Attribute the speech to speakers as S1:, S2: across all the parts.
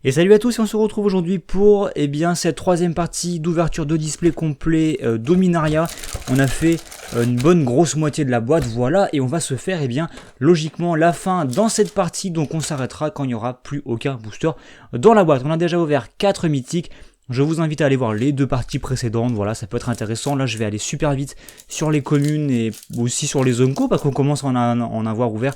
S1: Et salut à tous, et on se retrouve aujourd'hui pour cette troisième partie d'ouverture de display complet Dominaria. On a fait une bonne grosse moitié de la boîte, voilà, et on va se faire logiquement la fin dans cette partie, donc on s'arrêtera quand il n'y aura plus aucun booster dans la boîte. On a déjà ouvert 4 mythiques. Je vous invite à aller voir les deux parties précédentes, voilà, ça peut être intéressant. Là, je vais aller super vite sur les communes et aussi sur les zones co, parce qu'on commence à en avoir ouvert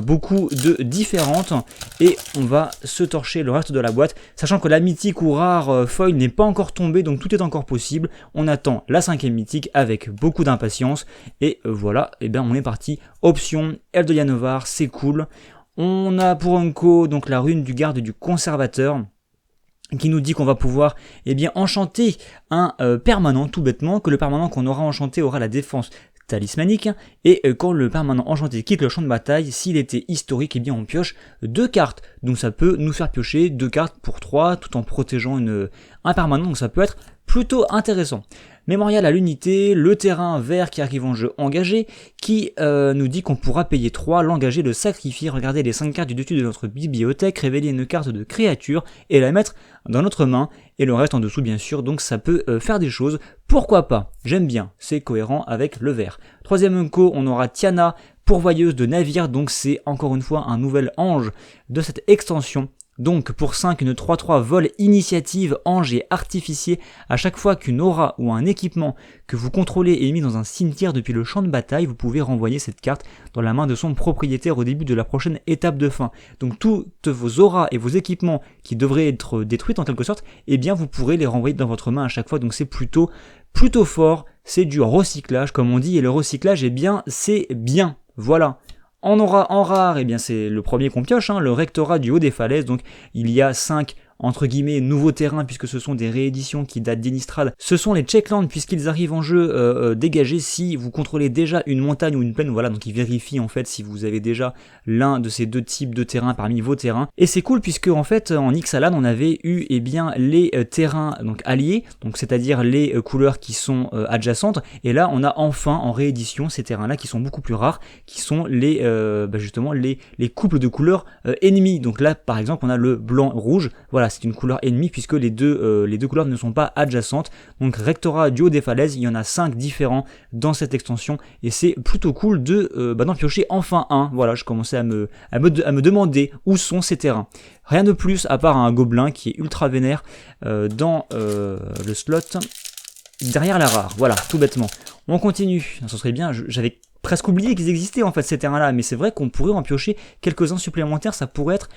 S1: beaucoup de différentes. Et on va se torcher le reste de la boîte, sachant que la mythique ou rare foil n'est pas encore tombée, donc tout est encore possible. On attend la 5ème mythique avec beaucoup d'impatience. Et voilà, on est parti. Option, Eldoyanovar, c'est cool. On a pour Unco donc la rune du garde du conservateur, qui nous dit qu'on va pouvoir enchanter un permanent, tout bêtement, que le permanent qu'on aura enchanté aura la défense talismanique, et quand le permanent enchanté quitte le champ de bataille, s'il était historique, on pioche 2 cartes. Donc ça peut nous faire piocher 2 cartes pour 3, tout en protégeant un permanent, donc ça peut être plutôt intéressant. Mémorial à l'unité, le terrain vert qui arrive en jeu engagé, qui nous dit qu'on pourra payer 3, l'engager, le sacrifier, regarder les 5 cartes du dessus de notre bibliothèque, révéler une carte de créature et la mettre dans notre main, et le reste en dessous bien sûr, donc ça peut faire des choses, pourquoi pas, j'aime bien, c'est cohérent avec le vert. 3ème unco, on aura Tiana, pourvoyeuse de navires, donc c'est encore une fois un nouvel ange de cette extension. Donc pour 5, une 3-3 vol initiative, ange et artificier. À chaque fois qu'une aura ou un équipement que vous contrôlez est mis dans un cimetière depuis le champ de bataille, vous pouvez renvoyer cette carte dans la main de son propriétaire au début de la prochaine étape de fin. Donc toutes vos auras et vos équipements qui devraient être détruites en quelque sorte, vous pourrez les renvoyer dans votre main à chaque fois. Donc c'est plutôt fort, c'est du recyclage comme on dit, et le recyclage c'est bien, voilà. En rare, c'est le premier qu'on pioche, le rectorat du haut des falaises. Donc il y a 5 entre guillemets nouveaux terrains, puisque ce sont des rééditions qui datent d'Innistrad. Ce sont les checklands, puisqu'ils arrivent en jeu dégagés si vous contrôlez déjà une montagne ou une plaine. Voilà, donc ils vérifient en fait si vous avez déjà l'un de ces deux types de terrains parmi vos terrains. Et c'est cool puisque en fait en Ixalan on avait eu les terrains donc alliés, donc c'est-à-dire les couleurs qui sont adjacentes. Et là on a enfin en réédition ces terrains-là qui sont beaucoup plus rares, qui sont les couples de couleurs ennemies. Donc là par exemple on a le blanc-rouge. Voilà, c'est une couleur ennemie puisque les deux couleurs ne sont pas adjacentes. Donc rectorat du haut des falaises, il y en a 5 différents dans cette extension et c'est plutôt cool d'en piocher enfin un. Voilà, je commençais à me demander où sont ces terrains. Rien de plus à part un gobelin qui est ultra vénère dans le slot derrière la rare. Voilà, tout bêtement. On continue. Ce serait bien, j'avais presque oublié qu'ils existaient en fait ces terrains-là, mais c'est vrai qu'on pourrait en piocher quelques-uns supplémentaires, ça pourrait être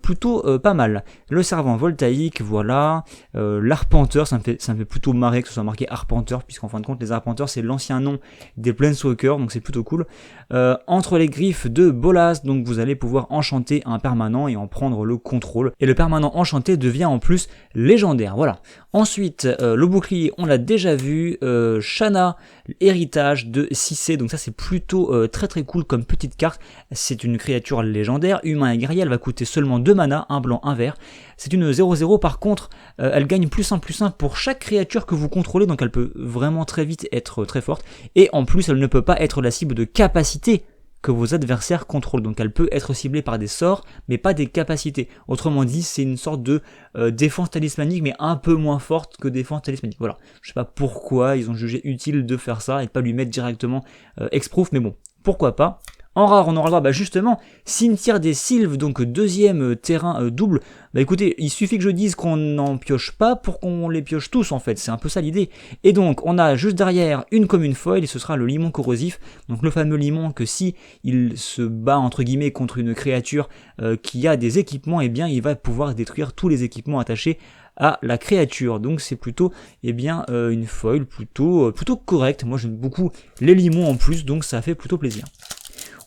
S1: plutôt pas mal. Le servant voltaïque, voilà, l'arpenteur, ça me fait plutôt marrer que ce soit marqué arpenteur, puisqu'en fin de compte les arpenteurs c'est l'ancien nom des planeswalkers, donc c'est plutôt cool. Entre les griffes de Bolas, donc vous allez pouvoir enchanter un permanent et en prendre le contrôle, et le permanent enchanté devient en plus légendaire, voilà. Ensuite, le bouclier, on l'a déjà vu, Shana, héritage de Cissé, donc ça c'est plutôt très cool comme petite carte. C'est une créature légendaire, humain et guerrier, elle va coûter seulement 2 mana, un blanc, un vert. C'est une 0-0, par contre, elle gagne +1/+1 pour chaque créature que vous contrôlez, donc elle peut vraiment très vite être très forte. Et en plus, elle ne peut pas être la cible de capacité que vos adversaires contrôlent. Donc elle peut être ciblée par des sorts, mais pas des capacités. Autrement dit, c'est une sorte de défense talismanique, mais un peu moins forte que défense talismanique. Voilà. Je sais pas pourquoi ils ont jugé utile de faire ça et de pas lui mettre directement Hexproof, mais bon, pourquoi pas. En rare, on aura le droit, justement, cimetière des Sylves, donc 2ème terrain double. Écoutez, il suffit que je dise qu'on n'en pioche pas pour qu'on les pioche tous, en fait. C'est un peu ça l'idée. Et donc, on a juste derrière une commune foil, et ce sera le limon corrosif. Donc, le fameux limon que si il se bat, entre guillemets, contre une créature qui a des équipements, il va pouvoir détruire tous les équipements attachés à la créature. Donc c'est plutôt une foil plutôt correcte. Moi j'aime beaucoup les limons en plus, donc ça fait plutôt plaisir.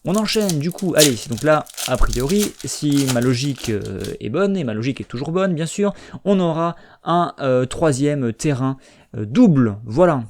S1: On enchaîne du coup, allez, donc là, a priori, si ma logique est bonne, et ma logique est toujours bonne bien sûr, on aura un 3ème terrain double, voilà.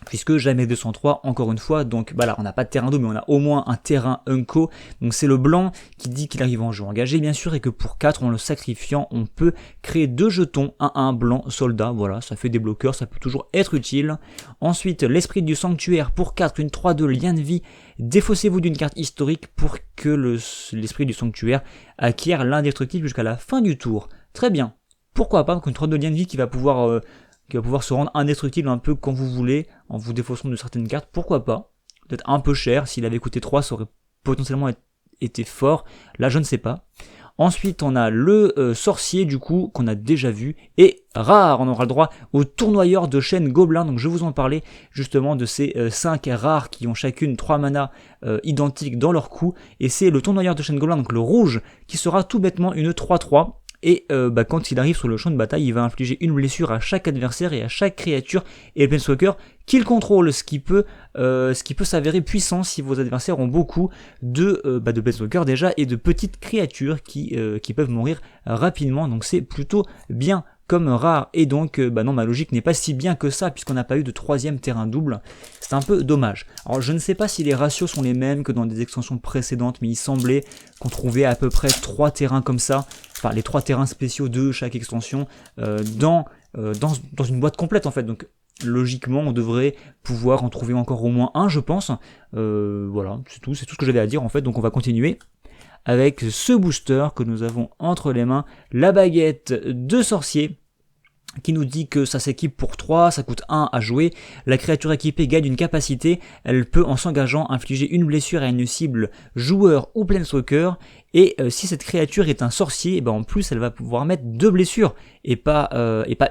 S1: puisque jamais 203 encore une fois, donc voilà, on n'a pas de terrain double mais on a au moins un terrain unco, donc c'est le blanc qui dit qu'il arrive en jeu engagé bien sûr, et que pour 4 en le sacrifiant on peut créer 2 jetons, un blanc soldat, voilà, ça fait des bloqueurs, ça peut toujours être utile. Ensuite l'esprit du sanctuaire pour 4, une 3-2 lien de vie, défaussez-vous d'une carte historique pour que l'esprit du sanctuaire acquiert l'indestructible jusqu'à la fin du tour. Très bien, pourquoi pas, donc une 3-2 lien de vie qui va pouvoir se rendre indestructible un peu quand vous voulez, en vous défaussant de certaines cartes, pourquoi pas. Peut-être un peu cher, s'il avait coûté 3, ça aurait potentiellement été fort, là je ne sais pas. Ensuite on a le sorcier du coup, qu'on a déjà vu, et rare, on aura le droit au tournoyeur de chaîne gobelin, donc je vais vous en parler justement de ces 5 rares qui ont chacune 3 manas identiques dans leur coup, et c'est le tournoyeur de chaîne gobelin, donc le rouge, qui sera tout bêtement une 3-3, et quand il arrive sur le champ de bataille, il va infliger une blessure à chaque adversaire et à chaque créature et le Planeswalker qu'il contrôle, ce qui peut s'avérer puissant si vos adversaires ont beaucoup de Planeswalker déjà et de petites créatures qui peuvent mourir rapidement, donc c'est plutôt bien comme rare, et donc non, ma logique n'est pas si bien que ça puisqu'on n'a pas eu de 3ème terrain double, c'est un peu dommage. Alors je ne sais pas si les ratios sont les mêmes que dans des extensions précédentes, mais il semblait qu'on trouvait à peu près 3 terrains comme ça, enfin les 3 terrains spéciaux de chaque extension dans une boîte complète en fait, donc logiquement on devrait pouvoir en trouver encore au moins un je pense, voilà c'est tout ce que j'avais à dire en fait, donc on va continuer avec ce booster que nous avons entre les mains, la baguette de sorcier, qui nous dit que ça s'équipe pour 3, ça coûte 1 à jouer, la créature équipée gagne une capacité, elle peut en s'engageant infliger une blessure à une cible joueur ou planeswalker, et si cette créature est un sorcier, en plus elle va pouvoir mettre 2 blessures, et pas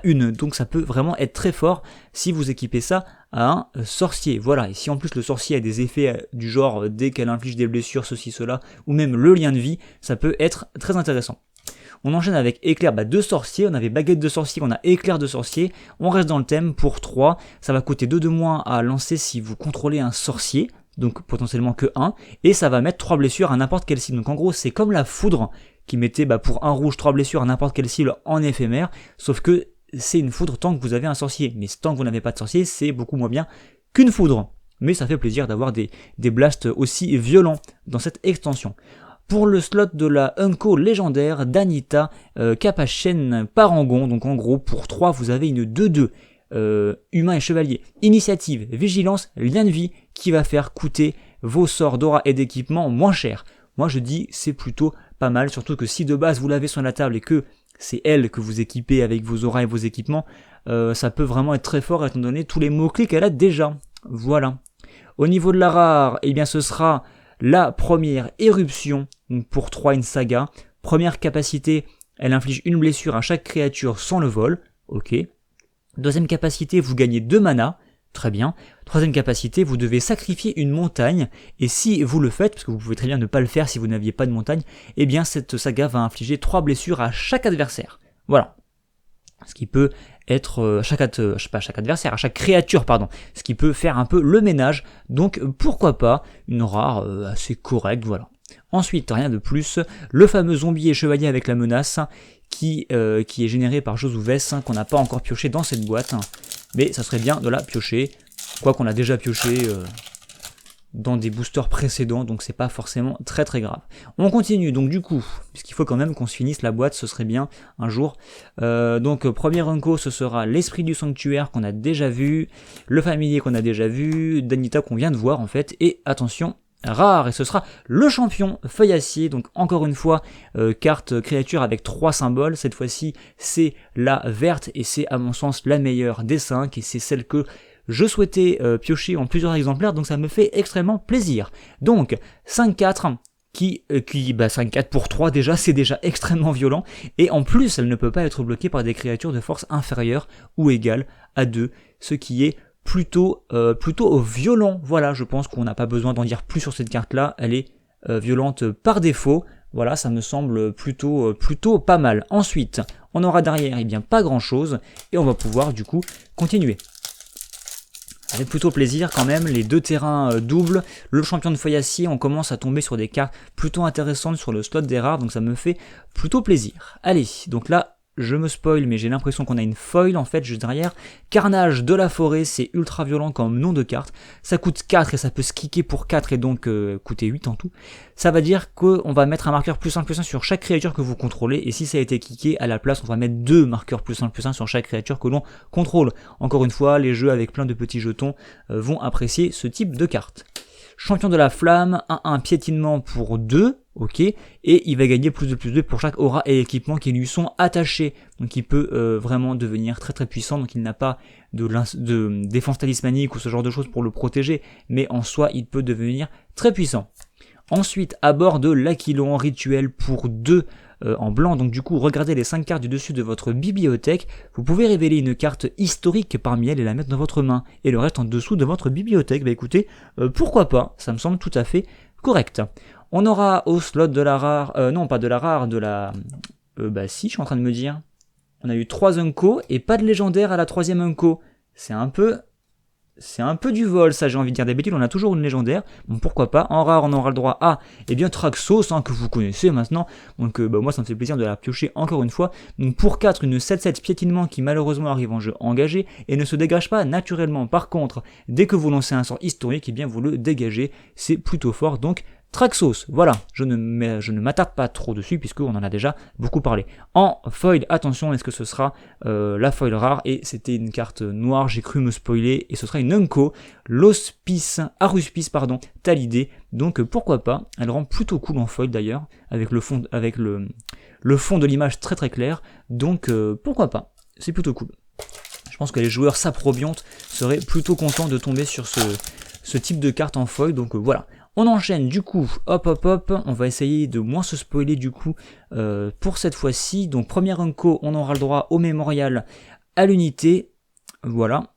S1: une, donc ça peut vraiment être très fort si vous équipez ça à un sorcier, voilà, et si en plus le sorcier a des effets du genre dès qu'elle inflige des blessures, ceci, cela, ou même le lien de vie, ça peut être très intéressant. On enchaîne avec éclair de sorcier, on avait baguette de sorcier, on a éclair de sorcier, on reste dans le thème pour 3, ça va coûter 2 de moins à lancer si vous contrôlez un sorcier, donc potentiellement que 1, et ça va mettre 3 blessures à n'importe quelle cible, donc en gros c'est comme la foudre qui mettait pour un rouge 3 blessures à n'importe quelle cible en éphémère, sauf que c'est une foudre tant que vous avez un sorcier, mais tant que vous n'avez pas de sorcier c'est beaucoup moins bien qu'une foudre, mais ça fait plaisir d'avoir des blasts aussi violents dans cette extension. Pour le slot de la Unco légendaire d'Anita Capachen Parangon, donc en gros pour 3 vous avez une 2-2 humain et chevalier, initiative, vigilance, lien de vie qui va faire coûter vos sorts d'aura et d'équipement moins cher. Moi je dis c'est plutôt pas mal, surtout que si de base vous l'avez sur la table et que c'est elle que vous équipez avec vos auras et vos équipements, ça peut vraiment être très fort étant donné tous les mots-clés qu'elle a déjà. Voilà. Au niveau de la rare, ce sera la première éruption, donc pour 3 une saga. Première capacité, elle inflige une blessure à chaque créature sans le vol, ok. Deuxième capacité, vous gagnez 2 mana, très bien. Troisième capacité, vous devez sacrifier une montagne, et si vous le faites, parce que vous pouvez très bien ne pas le faire si vous n'aviez pas de montagne, cette saga va infliger 3 blessures à chaque adversaire. Voilà. Ce qui peut être à chaque créature, ce qui peut faire un peu le ménage, donc pourquoi pas, une rare assez correcte, voilà. Ensuite, rien de plus, le fameux zombie et chevalier avec la menace, qui est généré par Josuves, qu'on n'a pas encore pioché dans cette boîte, mais ça serait bien de la piocher, quoi qu'on a déjà pioché dans des boosters précédents, donc c'est pas forcément très très grave. On continue, donc du coup, puisqu'il faut quand même qu'on se finisse la boîte, ce serait bien un jour. Donc premier Unco, ce sera l'esprit du sanctuaire qu'on a déjà vu, le familier qu'on a déjà vu, Danita qu'on vient de voir en fait, et attention, rare, et ce sera le champion feuillacier, donc encore une fois, carte créature avec 3 symboles, cette fois-ci c'est la verte, et c'est à mon sens la meilleure des 5, et c'est celle que je souhaitais piocher en plusieurs exemplaires, donc ça me fait extrêmement plaisir. Donc 5-4, 5-4 pour 3 déjà, c'est déjà extrêmement violent, et en plus elle ne peut pas être bloquée par des créatures de force inférieure ou égale à 2, ce qui est plutôt violent. Voilà, je pense qu'on n'a pas besoin d'en dire plus sur cette carte là, elle est violente par défaut. Voilà, ça me semble plutôt pas mal. Ensuite, on aura derrière pas grand chose, et on va pouvoir du coup continuer. Avec plutôt plaisir quand même, les 2 terrains doubles, le champion de feuillacier, on commence à tomber sur des cartes plutôt intéressantes sur le slot des rares, donc ça me fait plutôt plaisir. Allez, donc là, je me spoil, mais j'ai l'impression qu'on a une foil en fait juste derrière. Carnage de la forêt, c'est ultra violent comme nom de carte. Ça coûte 4 et ça peut se kicker pour 4 et donc coûter 8 en tout. Ça va dire qu'on va mettre un marqueur +1/+1 sur chaque créature que vous contrôlez. Et si ça a été kické, à la place, on va mettre 2 marqueurs +1/+1 sur chaque créature que l'on contrôle. Encore une fois, les jeux avec plein de petits jetons vont apprécier ce type de carte. Champion de la flamme, 1-1 piétinement pour 2, ok, et il va gagner +2/+2 pour chaque aura et équipement qui lui sont attachés. Donc il peut vraiment devenir très très puissant, donc il n'a pas de défense talismanique ou ce genre de choses pour le protéger, mais en soi il peut devenir très puissant. Ensuite, à bord de l'Aquilon, rituel pour 2 en blanc, donc du coup regardez les 5 cartes du dessus de votre bibliothèque, vous pouvez révéler une carte historique parmi elles et la mettre dans votre main, et le reste en dessous de votre bibliothèque. Bah écoutez, pourquoi pas, ça me semble tout à fait correct. On aura au slot de la rare, non pas de la rare, de la... bah si, je suis en train de me dire, on a eu 3 Unco et pas de légendaire à la 3ème Unco, c'est un peu du vol, ça, j'ai envie de dire. D'habitude, on a toujours une légendaire. Bon, pourquoi pas. En rare, on aura le droit à, Traxos, que vous connaissez maintenant. Donc, moi, ça me fait plaisir de la piocher encore une fois. Donc, pour 4, une 7/7 piétinement qui, malheureusement, arrive en jeu engagé et ne se dégage pas naturellement. Par contre, dès que vous lancez un sort historique, vous le dégagez. C'est plutôt fort. Donc, Traxos, voilà, je ne m'attarde pas trop dessus puisqu'on en a déjà beaucoup parlé. En foil, attention, est-ce que ce sera la foil rare? Et c'était une carte noire, j'ai cru me spoiler, et ce sera une Unco, Aruspice, Talidé, donc pourquoi pas, elle rend plutôt cool en foil d'ailleurs, avec le fond de l'image très très clair, donc pourquoi pas, c'est plutôt cool. Je pense que les joueurs saprobiantes seraient plutôt contents de tomber sur ce type de carte en foil, donc voilà. On enchaîne du coup, hop, on va essayer de moins se spoiler du coup pour cette fois-ci. Donc première Unco, on aura le droit au mémorial à l'unité, voilà,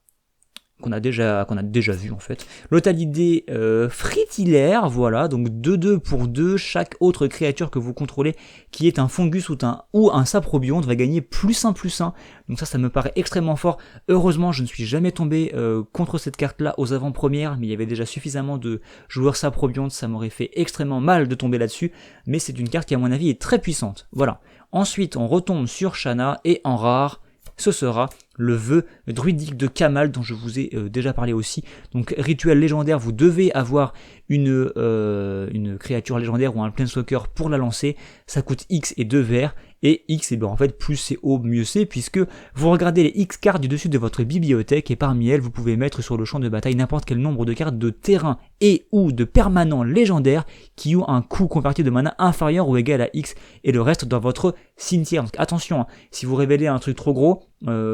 S1: qu'on a déjà vu en fait. L'Otalidé fritillaire, voilà, donc 2/2 pour 2, chaque autre créature que vous contrôlez qui est un fungus ou un saprobionte va gagner +1/+1, donc ça me paraît extrêmement fort. Heureusement, je ne suis jamais tombé contre cette carte-là aux avant-premières, mais il y avait déjà suffisamment de joueurs saprobiontes, ça m'aurait fait extrêmement mal de tomber là-dessus, mais c'est une carte qui à mon avis est très puissante, voilà. Ensuite, on retombe sur Shanna, et en rare, ce sera le vœu druidique de Kamahl dont je vous ai déjà parlé aussi. Donc rituel légendaire, vous devez avoir une créature légendaire ou un planeswalker pour la lancer. Ça coûte X et 2 verts. Et X, en fait, plus c'est haut, mieux c'est, puisque vous regardez les X cartes du dessus de votre bibliothèque, et parmi elles, vous pouvez mettre sur le champ de bataille n'importe quel nombre de cartes de terrain et ou de permanents légendaires qui ont un coût converti de mana inférieur ou égal à X, et le reste dans votre cimetière. Donc attention, si vous révélez un truc trop gros,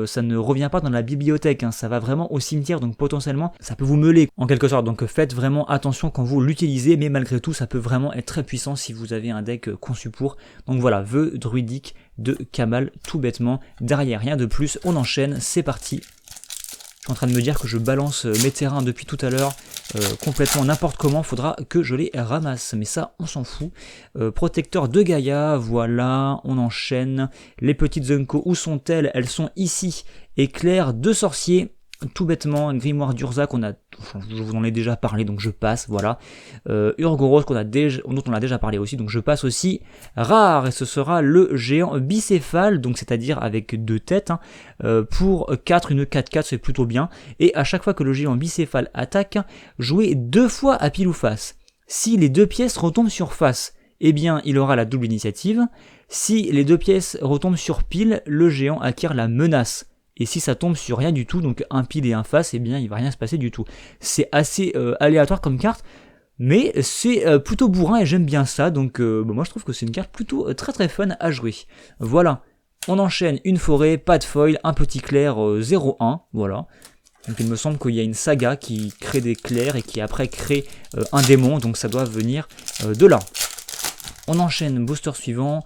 S1: ça ne revient pas dans la bibliothèque, ça va vraiment au cimetière, donc potentiellement ça peut vous meuler en quelque sorte, donc faites vraiment attention quand vous l'utilisez, mais malgré tout ça peut vraiment être très puissant si vous avez un deck conçu pour. Donc voilà, vœu druidique de Kamahl, tout bêtement, derrière rien de plus, on enchaîne, c'est parti. Je suis en train de me dire que je balance mes terrains depuis tout à l'heure, complètement n'importe comment, faudra que je les ramasse, mais ça on s'en fout. Protecteur de Gaïa, voilà, on enchaîne. Les petites Unco, où sont-elles? Elles sont ici. Éclair de sorcier, tout bêtement, grimoire d'Urza je vous en ai déjà parlé, donc je passe, voilà. Urgoros, dont on a déjà parlé aussi, donc je passe aussi. Rare, et ce sera le géant bicéphale, donc c'est-à-dire avec 2 têtes, pour 4, une 4/4, c'est plutôt bien. Et à chaque fois que le géant bicéphale attaque, jouez 2 fois à pile ou face. Si les 2 pièces retombent sur face, il aura la double initiative. Si les 2 pièces retombent sur pile, le géant acquiert la menace. Et si ça tombe sur rien du tout, donc un pile et un face, il va rien se passer du tout. C'est assez aléatoire comme carte, mais c'est plutôt bourrin et j'aime bien ça, donc moi je trouve que c'est une carte plutôt très très fun à jouer. Voilà, on enchaîne une forêt, pas de foil, un petit clair 0-1, voilà. Donc il me semble qu'il y a une saga qui crée des clairs et qui après crée un démon, donc ça doit venir de là. On enchaîne, booster suivant.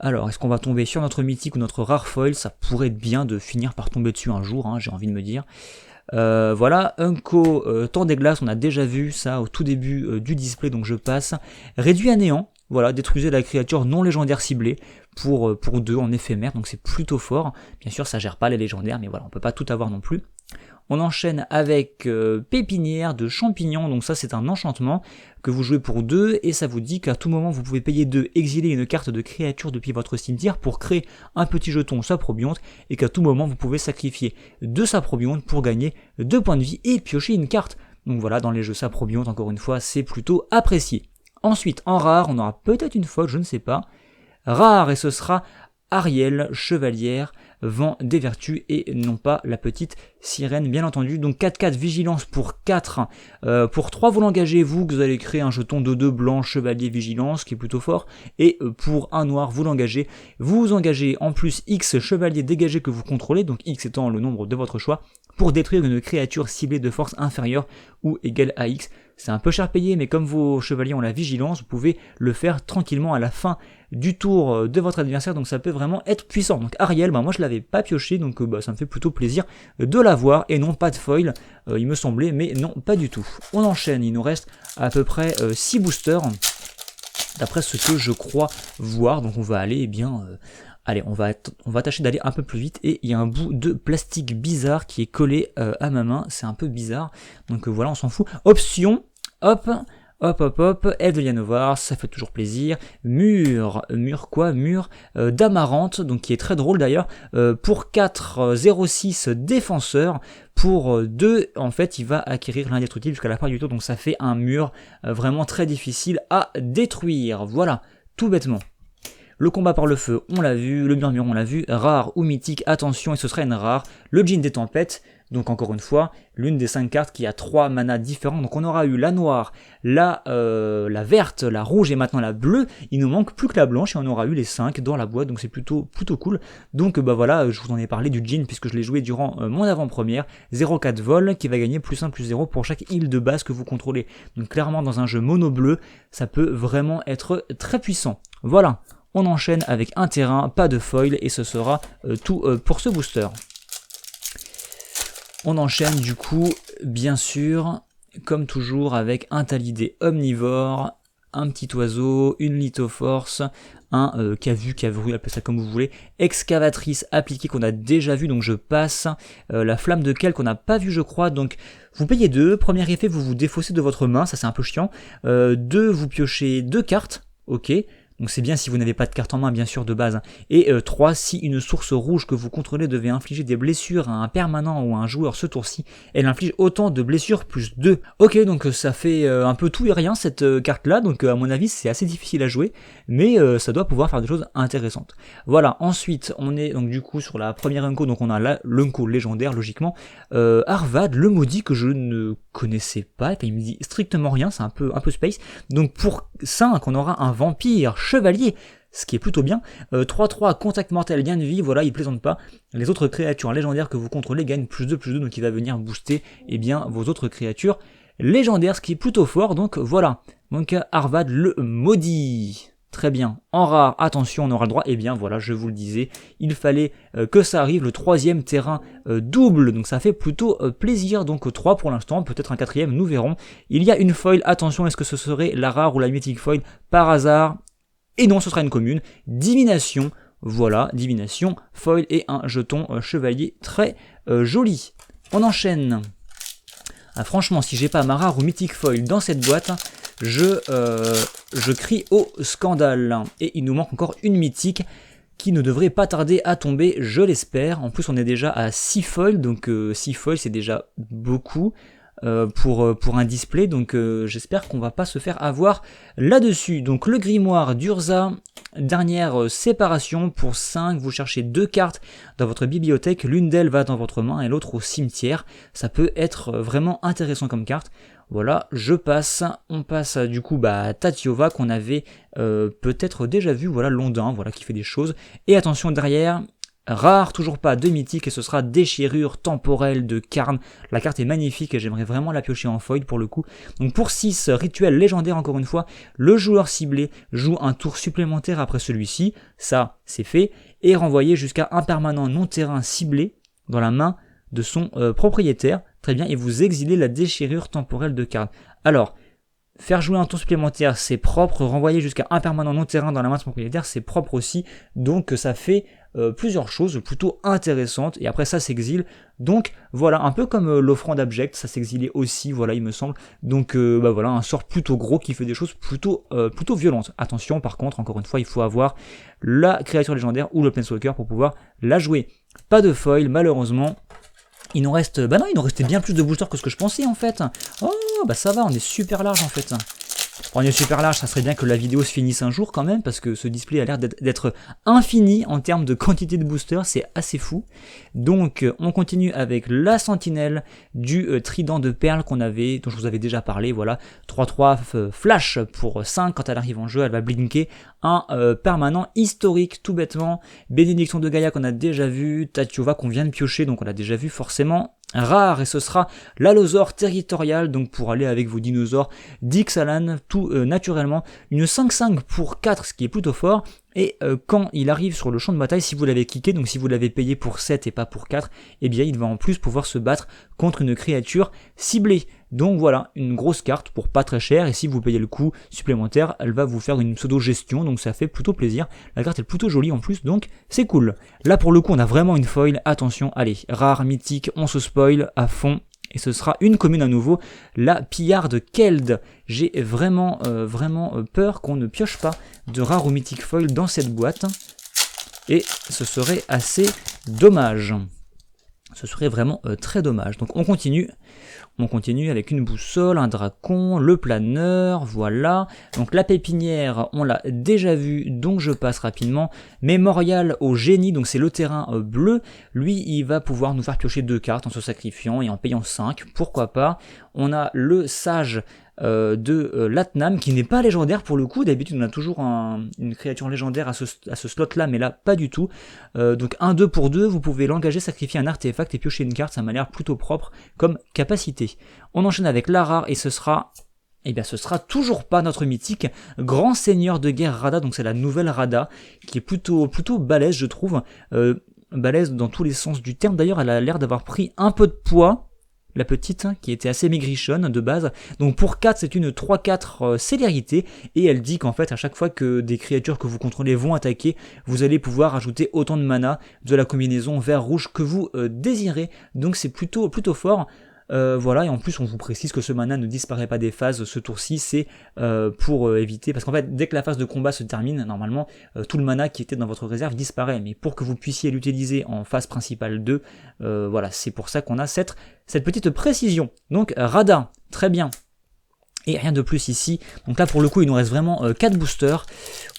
S1: Alors, est-ce qu'on va tomber sur notre mythique ou notre rare foil? Ça pourrait être bien de finir par tomber dessus un jour, j'ai envie de me dire. Voilà, Unco, temps des glaces, on a déjà vu ça au tout début du display, donc je passe. Réduit à néant, voilà, détruisez la créature non légendaire ciblée pour 2 en éphémère, donc c'est plutôt fort. Bien sûr, ça gère pas les légendaires, mais voilà, on peut pas tout avoir non plus. On enchaîne avec pépinière de champignons, donc ça c'est un enchantement que vous jouez pour 2 et ça vous dit qu'à tout moment vous pouvez payer 2, exiler une carte de créature depuis votre cimetière pour créer un petit jeton saprobionte et qu'à tout moment vous pouvez sacrifier 2 saprobiontes pour gagner 2 points de vie et piocher une carte. Donc voilà, dans les jeux saprobiontes encore une fois c'est plutôt apprécié. Ensuite en rare on aura peut-être une faute, je ne sais pas. Rare et ce sera Ariel, chevalière, vent des vertus et non pas la petite sirène bien entendu. Donc 4-4 vigilance pour 4, pour 3 vous l'engagez vous allez créer un jeton de 2 blanc chevalier vigilance qui est plutôt fort et pour 1 noir vous l'engagez, vous engagez en plus X chevalier dégagé que vous contrôlez, donc X étant le nombre de votre choix, pour détruire une créature ciblée de force inférieure ou égale à X. C'est un peu cher payé mais comme vos chevaliers ont la vigilance vous pouvez le faire tranquillement à la fin du tour de votre adversaire, donc ça peut vraiment être puissant. Donc Ariel, moi je l'avais pas pioché, donc ça me fait plutôt plaisir de l'avoir, et non pas de foil, il me semblait, mais non pas du tout. On enchaîne, il nous reste à peu près 6 boosters, d'après ce que je crois voir, donc on va aller, allez, on va tâcher d'aller un peu plus vite, et il y a un bout de plastique bizarre qui est collé à ma main, c'est un peu bizarre, donc voilà, on s'en fout. Option, hop, Ève de Lianovar, ça fait toujours plaisir. Mur d'amarante, donc qui est très drôle d'ailleurs, pour 4, 0,6 défenseur, pour 2, en fait, il va acquérir l'indestructible jusqu'à la fin du tour, donc ça fait un mur vraiment très difficile à détruire, voilà, tout bêtement. Le combat par le feu, on l'a vu, le murmure, on l'a vu, rare ou mythique, attention, et ce sera une rare, le djinn des tempêtes, donc encore une fois, l'une des 5 cartes qui a 3 manas différents, donc on aura eu la noire, la verte, la rouge et maintenant la bleue, il nous manque plus que la blanche et on aura eu les 5 dans la boîte, donc c'est plutôt cool. Donc voilà, je vous en ai parlé du djinn puisque je l'ai joué durant mon avant-première, 0,4 vol qui va gagner plus 1 plus 0 pour chaque île de base que vous contrôlez. Donc clairement dans un jeu mono bleu, ça peut vraiment être très puissant. Voilà. On enchaîne avec un terrain, pas de foil, et ce sera tout pour ce booster. On enchaîne du coup, bien sûr, comme toujours, avec un talidé omnivore, un petit oiseau, une lithoforce, un cavu, appelez ça comme vous voulez, excavatrice appliquée qu'on a déjà vu, donc je passe, la flamme de quel qu'on n'a pas vu je crois, donc vous payez 2, premier effet vous vous défaussez de votre main, ça c'est un peu chiant, 2 vous piochez 2 cartes, ok. Donc c'est bien si vous n'avez pas de carte en main bien sûr de base. Et 3, si une source rouge que vous contrôlez devait infliger des blessures à un permanent ou à un joueur ce tour-ci, elle inflige autant de blessures plus 2. Ok, donc ça fait un peu tout et rien cette carte-là, donc à mon avis c'est assez difficile à jouer, mais ça doit pouvoir faire des choses intéressantes. Voilà, ensuite on est donc du coup sur la première Unco, donc on a l'Unco légendaire logiquement, Arvad, le maudit que je ne connaissais pas, il me dit strictement rien, c'est un peu space, donc pour 5 on aura un vampire chevalier, ce qui est plutôt bien, 3-3 contact mortel, gain de vie, voilà, il plaisante pas, les autres créatures légendaires que vous contrôlez gagnent plus 2, donc il va venir booster vos autres créatures légendaires, ce qui est plutôt fort, donc voilà, donc Arvad le maudit. Très bien, en rare, attention, on aura le droit, voilà, je vous le disais, il fallait que ça arrive, le 3e terrain double, donc ça fait plutôt plaisir, donc 3 pour l'instant, peut-être un 4e, nous verrons. Il y a une foil, attention, est-ce que ce serait la rare ou la mythique foil par hasard? Et non, ce sera une commune, divination, voilà, divination, foil et un jeton chevalier très joli. On enchaîne. Ah, franchement, si j'ai pas ma rare ou mythique foil dans cette boîte, je crie au scandale. Et il nous manque encore une mythique qui ne devrait pas tarder à tomber, je l'espère. En plus, on est déjà à 6 foils, donc 6 foils, c'est déjà beaucoup pour un display. Donc j'espère qu'on va pas se faire avoir là-dessus. Donc le grimoire d'Urza, dernière séparation pour 5. Vous cherchez 2 cartes dans votre bibliothèque. L'une d'elles va dans votre main et l'autre au cimetière. Ça peut être vraiment intéressant comme carte. Voilà, je passe, on passe du coup à Tatiova qu'on avait peut-être déjà vu, voilà, Londin, voilà, qui fait des choses. Et attention derrière, rare, toujours pas de mythique, et ce sera déchirure temporelle de Karn. La carte est magnifique et j'aimerais vraiment la piocher en foil pour le coup. Donc pour 6, rituel légendaire encore une fois, le joueur ciblé joue un tour supplémentaire après celui-ci, ça c'est fait, et renvoyé jusqu'à un permanent non-terrain ciblé dans la main de son propriétaire. Très bien, et vous exilez la déchirure temporelle de Karn. Alors, faire jouer un tour supplémentaire, c'est propre. Renvoyer jusqu'à un permanent non-terrain dans la main de son propriétaire, c'est propre aussi. Donc ça fait plusieurs choses plutôt intéressantes, et après ça s'exile. Donc voilà, un peu comme l'offrande abjecte, ça s'exilait aussi, voilà, il me semble. Donc bah voilà, un sort plutôt gros qui fait des choses plutôt violentes. Attention, par contre, encore une fois, il faut avoir la créature légendaire ou le planeswalker pour pouvoir la jouer. Pas de foil, malheureusement. Il nous reste... Bah non, il nous restait bien plus de boosters que ce que je pensais, en fait. Oh, bah ça va, on est super large, en fait. On est super large, ça serait bien que la vidéo se finisse un jour quand même, parce que ce display a l'air d'être infini en termes de quantité de boosters, c'est assez fou. Donc on continue avec la sentinelle du trident de perles dont je vous avais déjà parlé, voilà. 3-3 flash pour 5, quand elle arrive en jeu, elle va blinker un permanent historique, tout bêtement. Bénédiction de Gaïa qu'on a déjà vu, Tatiova qu'on vient de piocher, donc on l'a déjà vu forcément. Rare, et ce sera l'allosaure territorial, donc pour aller avec vos dinosaures d'Ixalan, tout naturellement, une 5-5 pour 4, ce qui est plutôt fort, et quand il arrive sur le champ de bataille, si vous l'avez kické, donc si vous l'avez payé pour 7 et pas pour 4, eh bien il va en plus pouvoir se battre contre une créature ciblée. Donc voilà, une grosse carte pour pas très cher, et si vous payez le coût supplémentaire, elle va vous faire une pseudo-gestion, donc ça fait plutôt plaisir. La carte est plutôt jolie en plus, donc c'est cool. Là pour le coup, on a vraiment une foil, attention, allez, rare, mythique, on se spoil à fond. Et ce sera une commune à nouveau, la pillarde Keld. J'ai vraiment peur qu'on ne pioche pas de rare ou mythique foil dans cette boîte. Et ce serait assez dommage. Ce serait vraiment très dommage. Donc on continue. On continue avec une boussole, un dracon, le planeur, voilà. Donc la pépinière, on l'a déjà vu, donc je passe rapidement. Mémorial au génie, donc c'est le terrain bleu. Lui, il va pouvoir nous faire piocher 2 cartes en se sacrifiant et en payant 5, pourquoi pas. On a le sage de Latnam, qui n'est pas légendaire pour le coup. D'habitude on a toujours une créature légendaire à ce slot là, mais là pas du tout. Donc un 2 pour 2, vous pouvez l'engager, sacrifier un artefact et piocher une carte, ça m'a l'air plutôt propre comme capacité. On enchaîne avec la rare, et ce sera toujours pas notre mythique grand seigneur de guerre Rada, donc c'est la nouvelle Rada, qui est plutôt balèze je trouve, balèze dans tous les sens du terme. D'ailleurs elle a l'air d'avoir pris un peu de poids, la petite, qui était assez maigrichonne de base. Donc pour 4, c'est une 3-4 célérité, et elle dit qu'en fait, à chaque fois que des créatures que vous contrôlez vont attaquer, vous allez pouvoir ajouter autant de mana de la combinaison vert-rouge que vous désirez. Donc c'est plutôt fort. Voilà, et en plus on vous précise que ce mana ne disparaît pas des phases ce tour-ci, c'est pour éviter, parce qu'en fait dès que la phase de combat se termine, normalement tout le mana qui était dans votre réserve disparaît, mais pour que vous puissiez l'utiliser en phase principale 2, voilà, c'est pour ça qu'on a cette petite précision. Donc Rada, très bien. Et rien de plus ici. Donc là pour le coup il nous reste vraiment 4 boosters.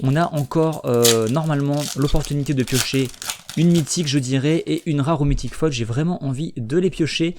S1: On a encore normalement l'opportunité de piocher une mythique je dirais, et une rare ou mythique folle. J'ai vraiment envie de les piocher.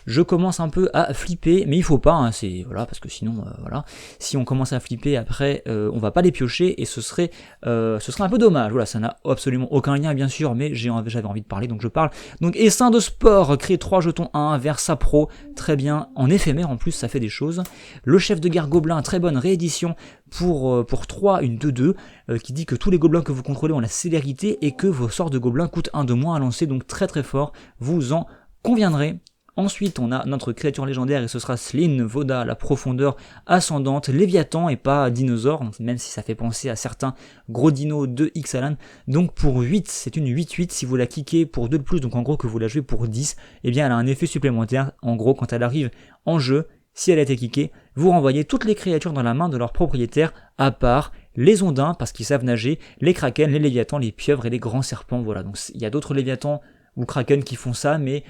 S1: Je commence un peu à flipper, mais il faut pas, hein, voilà, parce que sinon, voilà, si on commence à flipper après, on va pas les piocher, et ce serait un peu dommage. Voilà, ça n'a absolument aucun lien, bien sûr, mais j'avais envie de parler, donc je parle. Donc, essaim de sport, créer 3 jetons 1 vers sa pro, très bien, en éphémère en plus, ça fait des choses. Le chef de guerre gobelin, très bonne réédition pour 3, une 2-2, qui dit que tous les gobelins que vous contrôlez ont la célérité, et que vos sorts de gobelins coûtent 1 de moins à lancer, donc très fort, vous en conviendrez. Ensuite, on a notre créature légendaire, et ce sera Slin Voda, la profondeur ascendante, Léviathan et pas dinosaure, même si ça fait penser à certains gros dinos de Ixalan. Donc pour 8, c'est une 8-8, si vous la kickez pour 2 de plus, donc en gros que vous la jouez pour 10, eh bien elle a un effet supplémentaire. En gros, quand elle arrive en jeu, si elle a été kickée, vous renvoyez toutes les créatures dans la main de leur propriétaire, à part les ondins, parce qu'ils savent nager, les kraken, les léviathans, les pieuvres et les grands serpents. Voilà, donc il y a d'autres léviathans ou kraken qui font ça, mais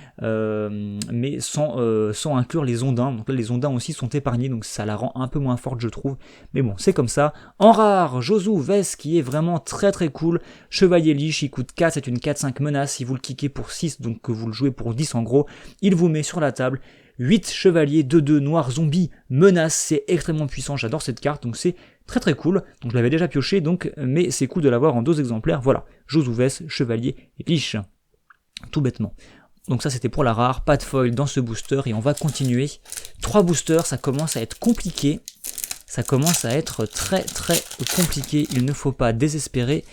S1: sans inclure les ondins. Donc là les ondins aussi sont épargnés, donc ça la rend un peu moins forte je trouve, mais bon c'est comme ça. En rare, Josu Ves, qui est vraiment très cool. Chevalier Lich, il coûte 4, c'est une 4-5 menace, si vous le kickez pour 6, donc que vous le jouez pour 10 en gros, il vous met sur la table 8 chevaliers, 2-2 noir zombie menace, c'est extrêmement puissant, j'adore cette carte, donc c'est très cool. Donc je l'avais déjà pioché, donc, mais c'est cool de l'avoir en 2 exemplaires. Voilà, Josu Ves, chevalier Lich, tout bêtement. Donc ça c'était pour la rare, pas de foil dans ce booster, et on va continuer. 3 boosters, ça commence à être compliqué. Ça commence à être très compliqué, il ne faut pas désespérer.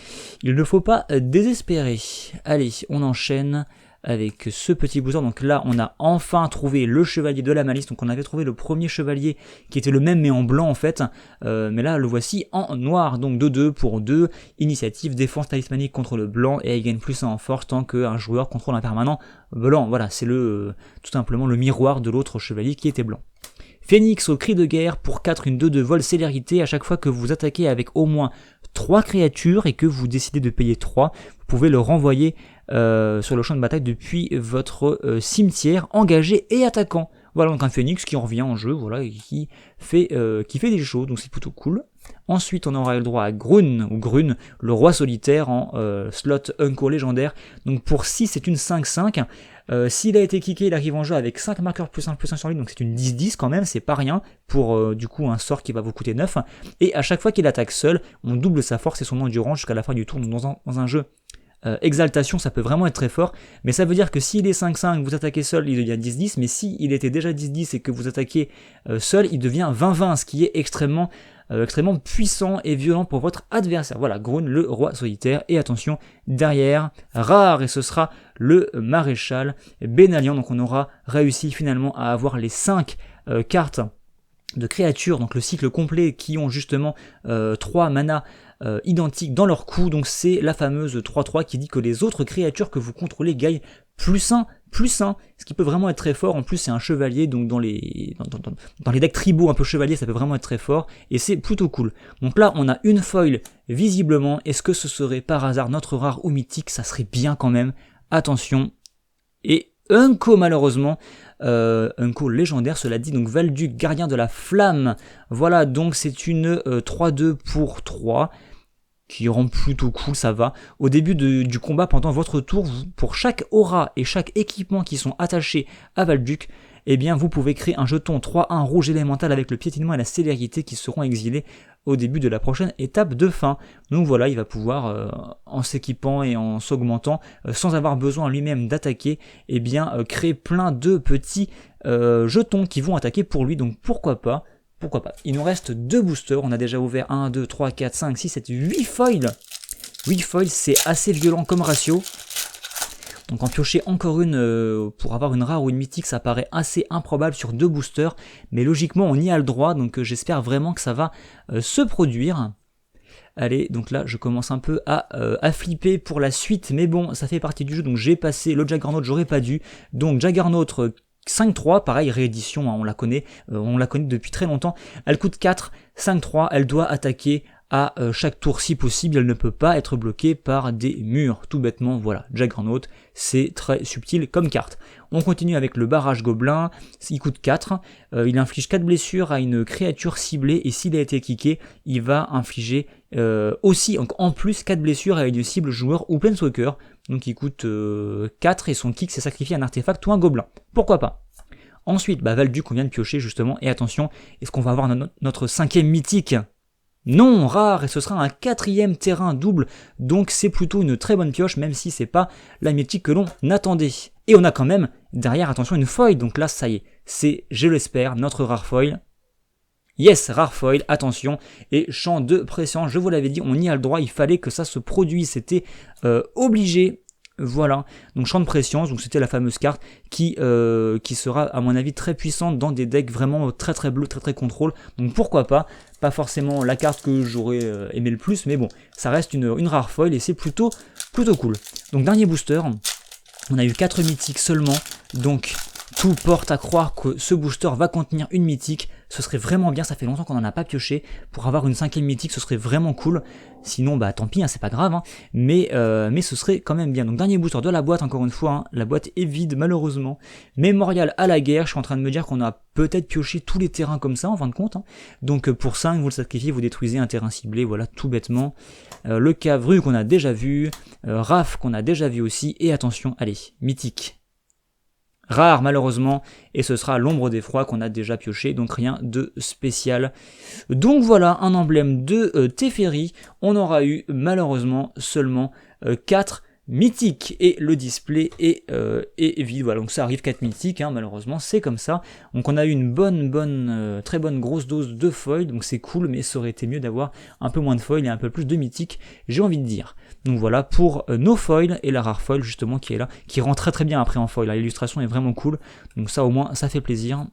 S1: Allez, on enchaîne avec ce petit booster. Donc là, on a enfin trouvé le chevalier de la malice. Donc on avait trouvé le premier chevalier qui était le même mais en blanc en fait. Mais là, le voici en noir. Donc 2-2 pour 2. Initiative, défense talismanique contre le blanc et il gagne +1 en force tant qu'un joueur contrôle un permanent blanc. Voilà, c'est tout simplement le miroir de l'autre chevalier qui était blanc. Phénix au cri de guerre pour 4, une 2 de vol célérité. À chaque fois que vous attaquez avec au moins 3 créatures et que vous décidez de payer 3, vous pouvez le renvoyer sur le champ de bataille depuis votre cimetière, engagé et attaquant. Voilà, donc un phénix qui revient en jeu, voilà, et qui fait des choses, donc c'est plutôt cool. Ensuite, on aura le droit à Grun, le roi solitaire en slot Unco légendaire. Donc pour 6, c'est une 5-5. S'il a été kické, il arrive en jeu avec 5 marqueurs +1/+1 sur lui, donc c'est une 10-10 quand même, c'est pas rien pour du coup un sort qui va vous coûter 9. Et à chaque fois qu'il attaque seul, on double sa force et son endurance jusqu'à la fin du tour. Donc dans un jeu exaltation, ça peut vraiment être très fort, mais ça veut dire que s'il est 5-5, vous attaquez seul, il devient 10-10, mais s'il était déjà 10-10 et que vous attaquez seul, il devient 20-20, ce qui est extrêmement puissant et violent pour votre adversaire. Voilà, Grun, le roi solitaire, et attention, derrière, rare, et ce sera le maréchal Bénalian. Donc on aura réussi finalement à avoir les 5 cartes de créatures, donc le cycle complet, qui ont justement 3 manas identiques dans leur coup. Donc c'est la fameuse 3-3 qui dit que les autres créatures que vous contrôlez gagnent +1, ce qui peut vraiment être très fort. En plus c'est un chevalier, donc dans les decks tribaux un peu chevalier, ça peut vraiment être très fort, et c'est plutôt cool. Donc là on a une foil visiblement. Est-ce que ce serait par hasard notre rare ou mythique? Ça serait bien quand même, attention. Et Unco malheureusement, Unco légendaire, cela dit, donc Valduc, gardien de la flamme. Voilà, donc c'est une 3-2 pour 3, qui rend plutôt cool, ça va. Au début du combat, pendant votre tour, pour chaque aura et chaque équipement qui sont attachés à Valduc, eh bien vous pouvez créer un jeton 3-1 rouge élémental avec le piétinement et la célérité qui seront exilés au début de la prochaine étape de fin. Donc voilà, il va pouvoir, en s'équipant et en s'augmentant, sans avoir besoin lui-même d'attaquer, eh bien créer plein de petits jetons qui vont attaquer pour lui. Donc pourquoi pas. Il nous reste 2 boosters, on a déjà ouvert 1, 2, 3, 4, 5, 6, 7, 8 foils. 8 foils, c'est assez violent comme ratio. Donc en piocher encore une pour avoir une rare ou une mythique, ça paraît assez improbable sur 2 boosters, mais logiquement on y a le droit, donc j'espère vraiment que ça va se produire. Allez, donc là je commence un peu à flipper pour la suite, mais bon, ça fait partie du jeu, donc j'ai passé le Juggernaut, j'aurais pas dû. Donc Juggernaut 5-3, pareil, réédition, hein, on la connaît depuis très longtemps. Elle coûte 4, 5-3, elle doit attaquer à chaque tour si possible, elle ne peut pas être bloquée par des murs, tout bêtement. Voilà, Juggernaut, c'est très subtil comme carte. On continue avec le barrage gobelin, il coûte 4, il inflige 4 blessures à une créature ciblée, et s'il a été kické, il va infliger aussi, en plus, 4 blessures à une cible joueur ou planeswalker. Donc il coûte 4 et son kick c'est sacrifier un artefact ou un gobelin. Pourquoi pas. Ensuite, Valduc, on vient de piocher justement, et attention, est-ce qu'on va avoir notre 5e mythique? Non, rare, et ce sera un 4e terrain double, donc c'est plutôt une très bonne pioche, même si c'est pas la mythique que l'on attendait. Et on a quand même, derrière, attention, une foil, donc là, ça y est, c'est, je l'espère, notre rare foil. Yes, rare foil, attention, et champ de pression, je vous l'avais dit, on y a le droit, il fallait que ça se produise, c'était obligé. Voilà, donc champ de pression, donc c'était la fameuse carte qui sera à mon avis très puissante dans des decks vraiment très très bleus, très très contrôle, donc pourquoi pas forcément la carte que j'aurais aimé le plus, mais bon, ça reste une rare foil et c'est plutôt cool. Donc dernier booster, on a eu 4 mythiques seulement, donc tout porte à croire que ce booster va contenir une mythique, ce serait vraiment bien, ça fait longtemps qu'on n'en a pas pioché, pour avoir une 5e mythique ce serait vraiment cool, sinon bah tant pis, hein, c'est pas grave, hein, mais ce serait quand même bien. Donc dernier booster de la boîte, encore une fois, hein, la boîte est vide malheureusement, Mémorial à la guerre, je suis en train de me dire qu'on a peut-être pioché tous les terrains comme ça en fin de compte, hein. Donc pour 5 vous le sacrifiez, vous détruisez un terrain ciblé, voilà tout bêtement, le Cavru qu'on a déjà vu, Raph qu'on a déjà vu aussi, et attention, allez, mythique. Rare malheureusement, et ce sera l'ombre d'effroi qu'on a déjà pioché, donc rien de spécial. Donc voilà, un emblème de Teferi, on aura eu malheureusement seulement 4 mythique et le display est vide. Voilà, donc ça arrive 4 mythiques, hein, malheureusement c'est comme ça. Donc on a eu une très bonne grosse dose de foil, donc c'est cool, mais ça aurait été mieux d'avoir un peu moins de foil et un peu plus de mythique, j'ai envie de dire. Donc voilà pour nos foils et la rare foil justement qui est là, qui rend très bien après en foil. L'illustration est vraiment cool, donc ça au moins ça fait plaisir.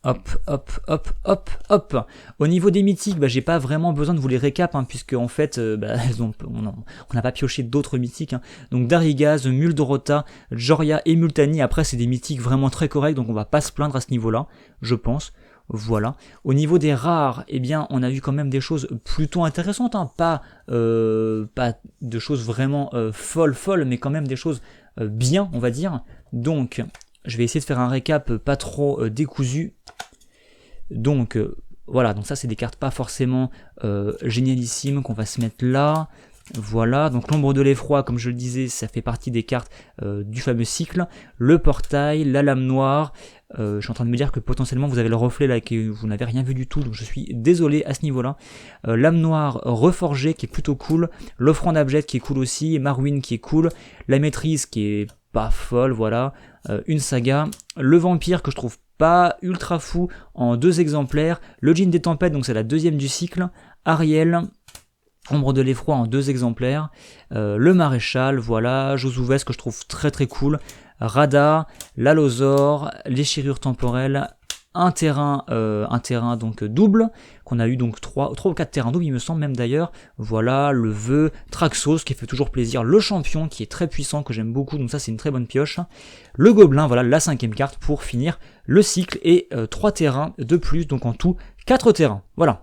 S1: Hop, hop, hop, hop, hop. Au niveau des mythiques, j'ai pas vraiment besoin de vous les récap, hein, puisque en fait, on n'a pas pioché d'autres mythiques. Hein. Donc Darigaz, Muldrota, Joria et Multani, après c'est des mythiques vraiment très corrects, donc on va pas se plaindre à ce niveau-là, je pense. Voilà. Au niveau des rares, eh bien, on a vu quand même des choses plutôt intéressantes, hein. Pas de choses vraiment folles, mais quand même des choses bien, on va dire. Donc, je vais essayer de faire un récap pas trop décousu. Donc voilà, donc ça c'est des cartes pas forcément génialissimes qu'on va se mettre là. Voilà, donc l'ombre de l'effroi, comme je le disais, ça fait partie des cartes du fameux cycle. Le portail, la lame noire. Je suis en train de me dire que potentiellement vous avez le reflet là et que vous n'avez rien vu du tout, donc je suis désolé à ce niveau-là. Lame noire reforgée qui est plutôt cool. L'offrande abjecte qui est cool aussi. Marwyn qui est cool. La maîtrise qui est pas folle, voilà. Une saga. Le vampire que je trouve pas ultra fou en 2 exemplaires. Le djinn des tempêtes, donc c'est la deuxième du cycle. Ariel. Ombre de l'effroi en 2 exemplaires. Le maréchal, voilà. Josuves que je trouve très cool. Rada, l'Allosaure, les chirures temporelles, un terrain donc double, qu'on a eu donc 3 ou 4 terrains doubles il me semble même d'ailleurs, voilà, le vœu, Traxos qui fait toujours plaisir, le champion qui est très puissant, que j'aime beaucoup, donc ça c'est une très bonne pioche, le gobelin, voilà la 5e carte pour finir le cycle, et 3 terrains de plus, donc en tout 4 terrains, voilà.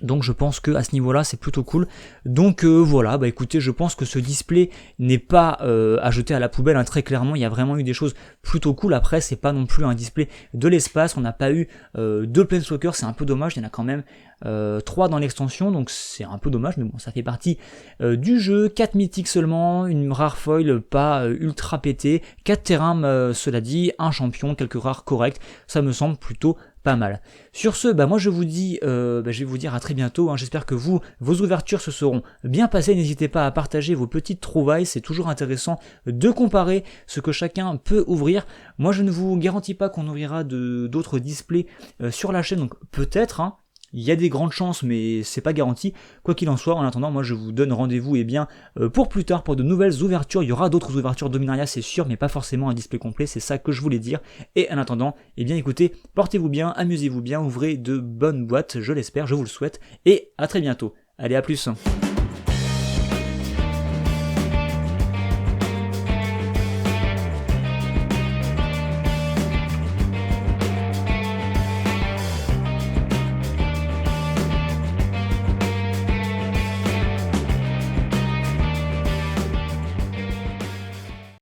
S1: Donc je pense que à ce niveau-là c'est plutôt cool. Donc voilà, écoutez, je pense que ce display n'est pas à jeter à la poubelle, hein. Très clairement, il y a vraiment eu des choses plutôt cool. Après, c'est pas non plus un display de l'espace. On n'a pas eu 2 Planeswalkers, c'est un peu dommage. Il y en a quand même 3 dans l'extension, donc c'est un peu dommage, mais bon, ça fait partie du jeu. 4 mythiques seulement, une rare foil pas ultra pétée, 4 terrains, cela dit, un champion, quelques rares corrects. Ça me semble plutôt pas mal. Sur ce, moi je vous dis, je vais vous dire à très bientôt, hein. J'espère que vos ouvertures se seront bien passées. N'hésitez pas à partager vos petites trouvailles, c'est toujours intéressant de comparer ce que chacun peut ouvrir. Moi je ne vous garantis pas qu'on ouvrira d'autres displays sur la chaîne, donc peut-être, hein. Il y a des grandes chances, mais c'est pas garanti. Quoi qu'il en soit, en attendant, moi je vous donne rendez-vous pour plus tard, pour de nouvelles ouvertures. Il y aura d'autres ouvertures Dominaria, c'est sûr, mais pas forcément un display complet, c'est ça que je voulais dire. Et en attendant, écoutez, portez-vous bien, amusez-vous bien, ouvrez de bonnes boîtes, je l'espère, je vous le souhaite, et à très bientôt. Allez, à plus.